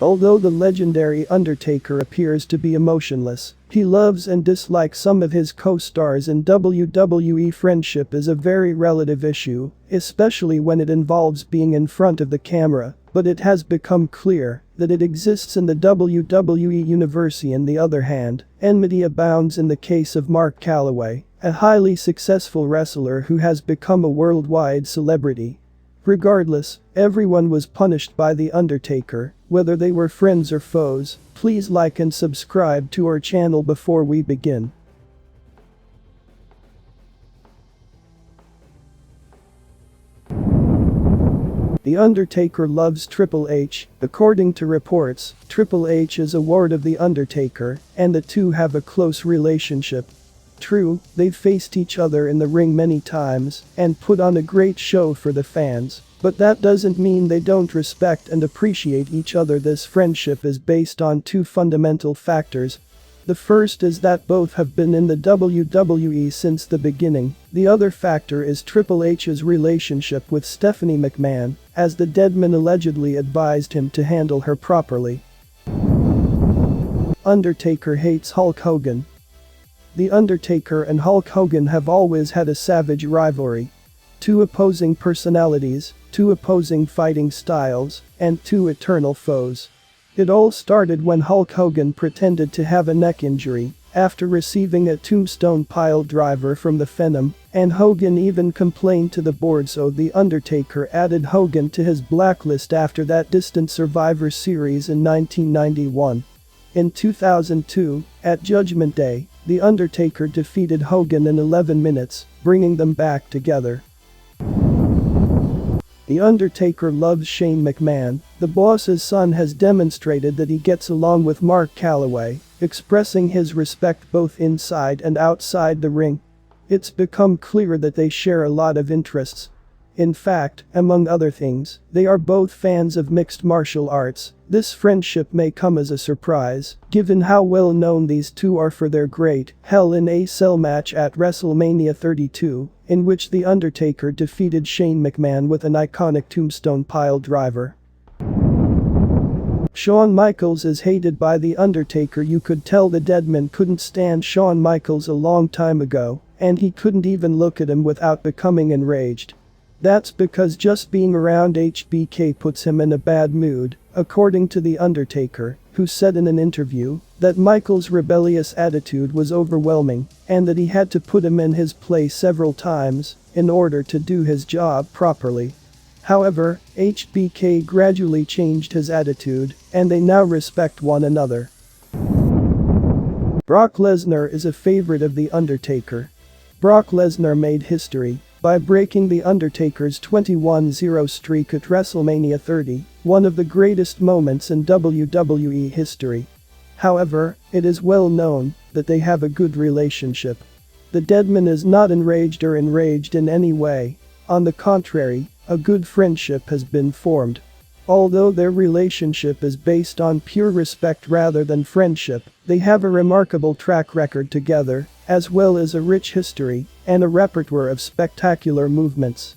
Although the legendary Undertaker appears to be emotionless, he loves and dislikes some of his co-stars in WWE. Friendship is a very relative issue, especially when it involves being in front of the camera, but it has become clear that it exists in the WWE universe. On the other hand, enmity abounds in the case of Mark Calaway, a highly successful wrestler who has become a worldwide celebrity. Regardless, everyone was punished by The Undertaker, whether they were friends or foes. Please like and subscribe to our channel before we begin. The Undertaker loves Triple H. According to reports, Triple H is a ward of The Undertaker, and the two have a close relationship. True, they've faced each other in the ring many times and put on a great show for the fans, but that doesn't mean they don't respect and appreciate each other. This friendship is based on two fundamental factors. The first is that both have been in the WWE since the beginning. The other factor is Triple H's relationship with Stephanie McMahon, as the Deadman allegedly advised him to handle her properly. Undertaker hates Hulk Hogan. The Undertaker and Hulk Hogan have always had a savage rivalry. Two opposing personalities, two opposing fighting styles, and two eternal foes. It all started when Hulk Hogan pretended to have a neck injury after receiving a tombstone pile driver from the Phenom, and Hogan even complained to the board, so The Undertaker added Hogan to his blacklist after that distant Survivor Series in 1991. In 2002, at Judgment Day, The Undertaker defeated Hogan in 11 minutes, bringing them back together. The Undertaker loves Shane McMahon. The boss's son has demonstrated that he gets along with Mark Calaway, expressing his respect both inside and outside the ring. It's become clear that they share a lot of interests. In fact, among other things, they are both fans of mixed martial arts. This friendship may come as a surprise, given how well known these two are for their great Hell in a Cell match at WrestleMania 32, in which The Undertaker defeated Shane McMahon with an iconic tombstone pile driver. Shawn Michaels is hated by The Undertaker. You could tell the Deadman couldn't stand Shawn Michaels a long time ago, and he couldn't even look at him without becoming enraged. That's because just being around HBK puts him in a bad mood, according to The Undertaker, who said in an interview that Michaels' rebellious attitude was overwhelming and that he had to put him in his place several times in order to do his job properly. However, HBK gradually changed his attitude, and they now respect one another. Brock Lesnar is a favorite of The Undertaker. Brock Lesnar made history by breaking The Undertaker's 21-0 streak at WrestleMania 30, one of the greatest moments in WWE history. However, it is well known that they have a good relationship. The Deadman is not enraged in any way. On the contrary, a good friendship has been formed. Although their relationship is based on pure respect rather than friendship, they have a remarkable track record together, as well as a rich history and a repertoire of spectacular movements.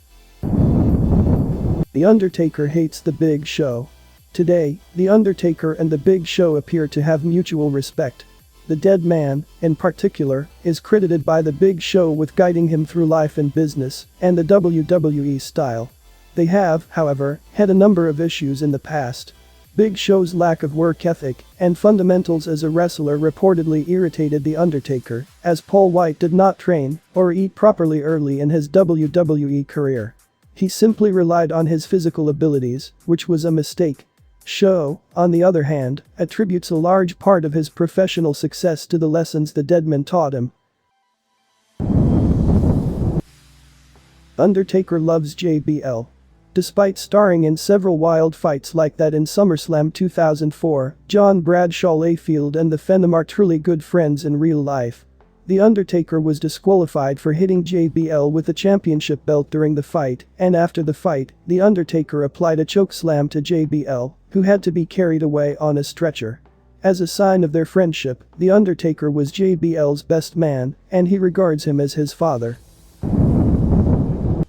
The Undertaker hates The Big Show. Today, The Undertaker and The Big Show appear to have mutual respect. The Deadman, in particular, is credited by The Big Show with guiding him through life and business and the WWE style. They have, however, had a number of issues in the past. Big Show's lack of work ethic and fundamentals as a wrestler reportedly irritated The Undertaker, as Paul White did not train or eat properly early in his WWE career. He simply relied on his physical abilities, which was a mistake. Show, on the other hand, attributes a large part of his professional success to the lessons the Deadman taught him. Undertaker loves JBL. Despite starring in several wild fights like that in SummerSlam 2004, John Bradshaw Layfield and the Phenom are truly good friends in real life. The Undertaker was disqualified for hitting JBL with the championship belt during the fight, and after the fight, The Undertaker applied a chokeslam to JBL, who had to be carried away on a stretcher. As a sign of their friendship, The Undertaker was JBL's best man, and he regards him as his father.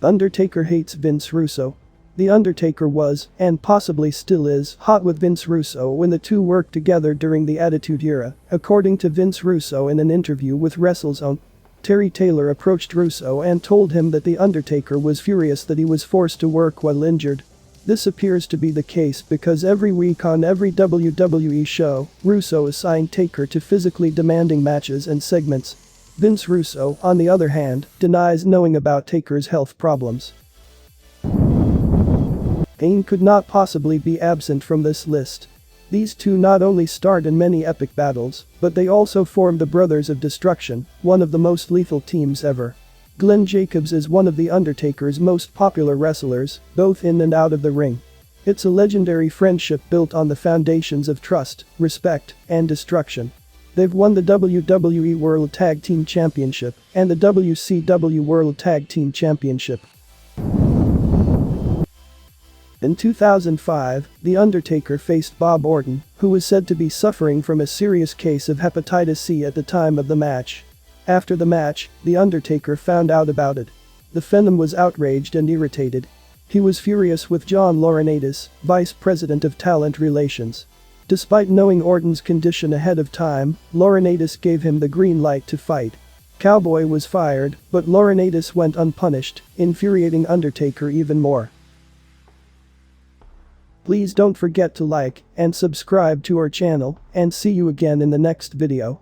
Undertaker hates Vince Russo. The Undertaker was, and possibly still is, hot with Vince Russo when the two worked together during the Attitude Era, according to Vince Russo in an interview with WrestleZone. Terry Taylor approached Russo and told him that The Undertaker was furious that he was forced to work while injured. This appears to be the case because every week on every WWE show, Russo assigned Taker to physically demanding matches and segments. Vince Russo, on the other hand, denies knowing about Taker's health problems. Pain could not possibly be absent from this list. These two not only starred in many epic battles, but they also formed the Brothers of Destruction, one of the most lethal teams ever. Glenn Jacobs is one of The Undertaker's most popular wrestlers, both in and out of the ring. It's a legendary friendship built on the foundations of trust, respect, and destruction. They've won the WWE World Tag Team Championship and the WCW World Tag Team Championship. In 2005, The Undertaker faced Bob Orton, who was said to be suffering from a serious case of hepatitis C at the time of the match. After the match, The Undertaker found out about it. The Phenom was outraged and irritated. He was furious with John Laurinaitis, Vice President of Talent Relations. Despite knowing Orton's condition ahead of time, Laurinaitis gave him the green light to fight. Cowboy was fired, but Laurinaitis went unpunished, infuriating Undertaker even more. Please don't forget to like and subscribe to our channel, and see you again in the next video.